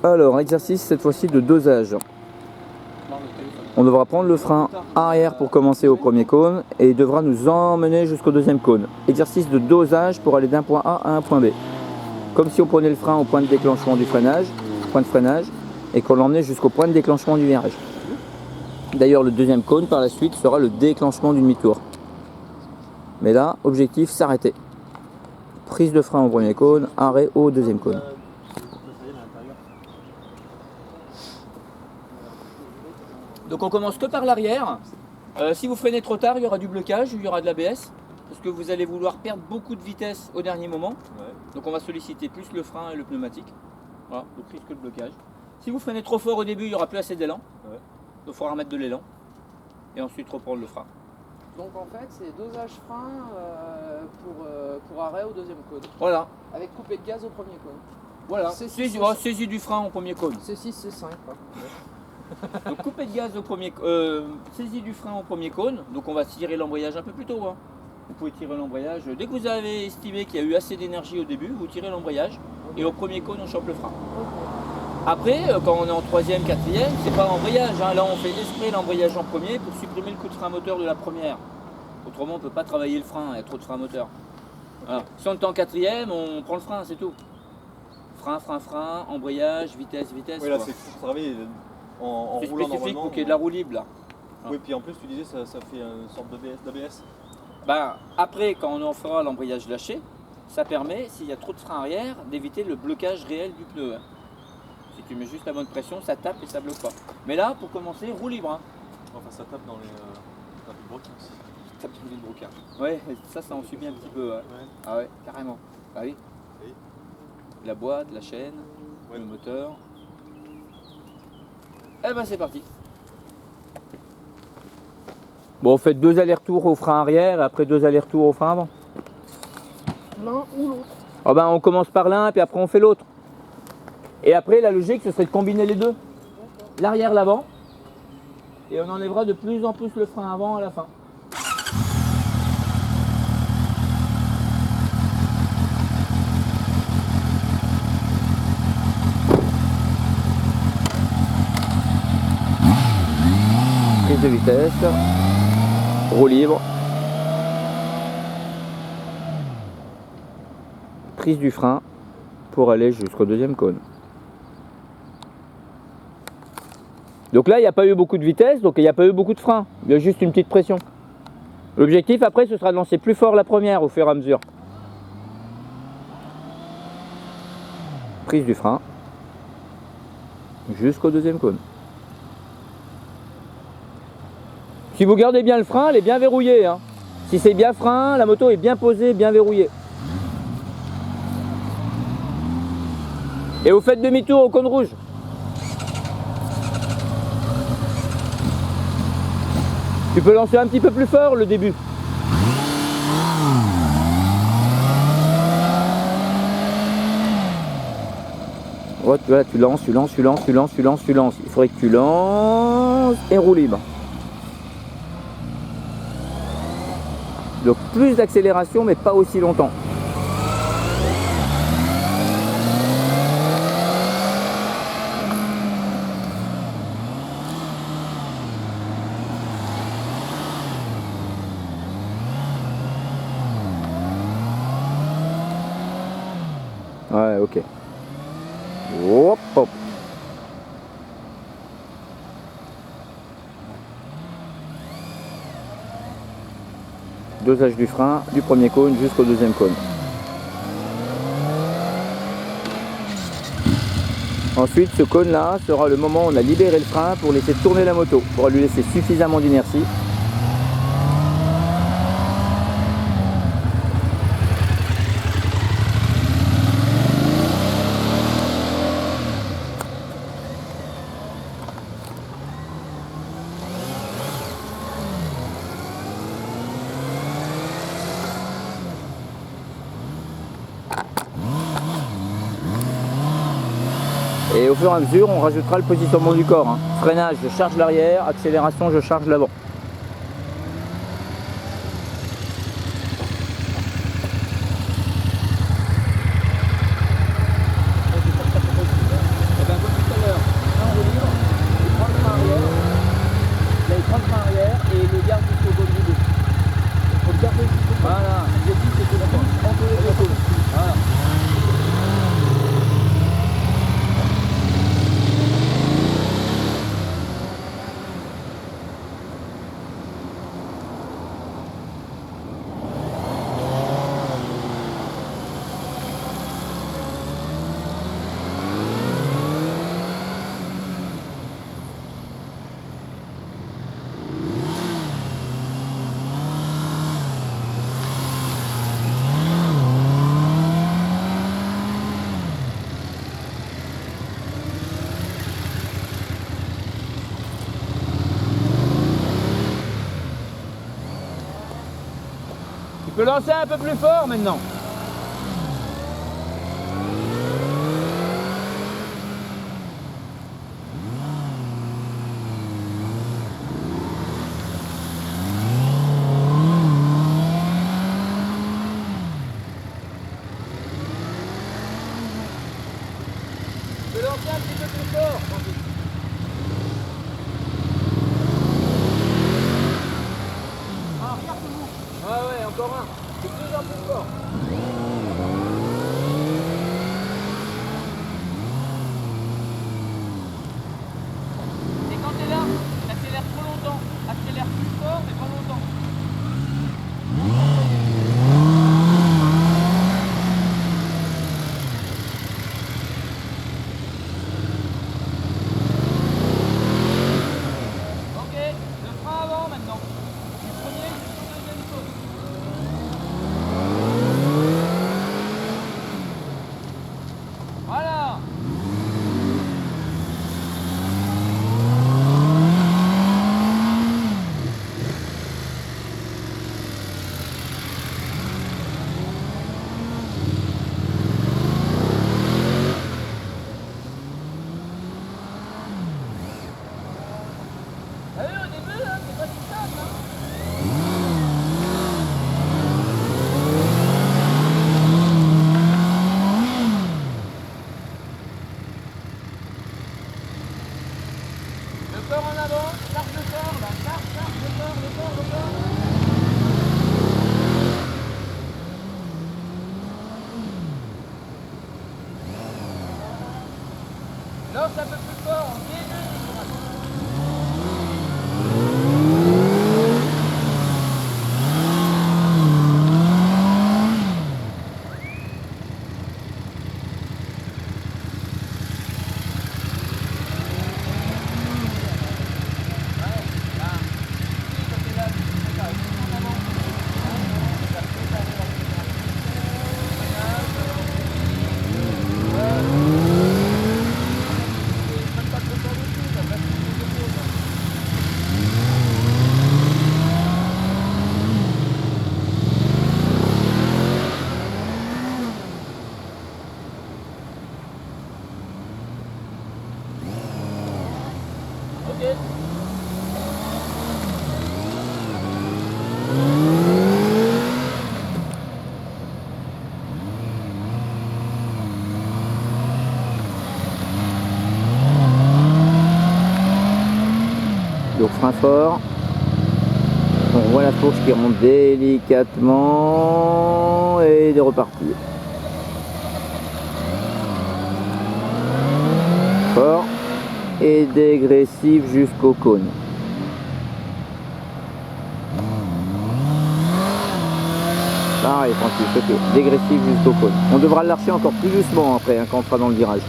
Alors, exercice cette fois-ci de dosage. On devra prendre le frein arrière pour commencer au premier cône et il devra nous emmener jusqu'au deuxième cône. Exercice de dosage pour aller d'un point A à un point B. Comme si on prenait le frein au point de déclenchement du freinage, et qu'on l'emmenait jusqu'au point de déclenchement du virage. D'ailleurs, le deuxième cône par la suite sera le déclenchement du demi-tour. Mais là, objectif, s'arrêter. Prise de frein au premier cône, arrêt au deuxième cône. Donc on commence que par l'arrière. Si vous freinez trop tard, il y aura du blocage, il y aura de l'ABS. Parce que vous allez vouloir perdre beaucoup de vitesse au dernier moment. Ouais. Donc on va solliciter plus le frein et le pneumatique. Voilà, donc risque de blocage. Si vous freinez trop fort au début, il n'y aura plus assez d'élan. Ouais. Donc il faudra remettre de l'élan. Et ensuite reprendre le frein. Donc en fait c'est dosage frein pour arrêt au deuxième cône. Voilà. Avec coupée de gaz au premier cône. Voilà, saisie du frein au premier cône. C6, C5 quoi. Donc coupée de gaz au premier saisie du frein au premier cône. Donc on va tirer l'embrayage un peu plus tôt. Hein. Vous pouvez tirer l'embrayage. Dès que vous avez estimé qu'il y a eu assez d'énergie au début, vous tirez l'embrayage. Okay. Et au premier cône on chope le frein. Okay. Après, quand on est en troisième, quatrième, c'est pas l'embrayage. Hein. Là on fait exprès l'embrayage en premier pour supprimer le coup de frein moteur de la première. Autrement on ne peut pas travailler le frein, il y a trop de frein moteur. Okay. Si on est en quatrième, on prend le frein, c'est tout. Frein, embrayage, vitesse. Oui là c'est pour travailler en roulant spécifique pour qu'il y ait de la roue libre là. Oui, puis en plus tu disais ça fait une sorte d'ABS. Ben, après, quand on en fera l'embrayage lâché, ça permet, s'il y a trop de frein arrière, d'éviter le blocage réel du pneu. Si tu mets juste la bonne pression, ça tape et ça bloque pas. Mais là, pour commencer, roue libre. Hein. Enfin, ça tape dans les broquins aussi. Ça tape dans les broquins. Ouais, ça en subit un petit peu. Ouais. Ouais. Ah ouais, carrément. Ah oui. Oui. La boîte, la chaîne, ouais. Le moteur. Eh ben, c'est parti. Bon, faites 2 allers-retours au frein arrière et après 2 allers-retours au frein avant. L'un ou l'autre. Oh ben, on commence par l'un et puis après on fait l'autre. Et après la logique ce serait de combiner les deux. L'arrière, l'avant. Et on enlèvera de plus en plus le frein avant à la fin. Prise de vitesse. Roue libre, prise du frein pour aller jusqu'au deuxième cône. Donc là, il n'y a pas eu beaucoup de vitesse, donc il n'y a pas eu beaucoup de frein. Il y a juste une petite pression. L'objectif après, ce sera de lancer plus fort la première au fur et à mesure. Prise du frein jusqu'au deuxième cône. Si vous gardez bien le frein, elle est bien verrouillée. Hein. Si c'est bien frein, la moto est bien posée, bien verrouillée. Et vous faites demi-tour au cône rouge. Tu peux lancer un petit peu plus fort le début. Voilà, tu lances. Il faudrait que tu lances et roue libre. Donc plus d'accélération mais pas aussi longtemps. Ouais, ok. Hop, hop. Dosage du frein, du premier cône jusqu'au deuxième cône. Ensuite, ce cône-là sera le moment où on a libéré le frein pour laisser tourner la moto, pour lui laisser suffisamment d'inertie. Et au fur et à mesure, on rajoutera le positionnement du corps. Hein. Freinage, je charge l'arrière, accélération, je charge l'avant. peux lancer un peu plus fort maintenant. Tu peux lancer un petit peu plus fort. Ah, regarde tout le monde. Ouais, ouais, encore un. C'est de plus en plus fort. Et quand t'es là, t'accélères trop longtemps. Accélère plus fort, mais pas longtemps. Ok, le frein avant maintenant. Du premier jusqu'au deuxième cône. Voilà. T'as vu au début, hein, c'est pas si simple, hein. Le corps en avant, charge le corps, là, charge le corps. Lance un peu plus fort, on début. Ok. Donc frein fort. On voit la fourche qui remonte délicatement et de repartir. Fort et dégressif jusqu'au cône. Pareil Francis, ok, dégressif jusqu'au cône. On devra le lâcher encore plus doucement après hein, quand on sera dans le virage.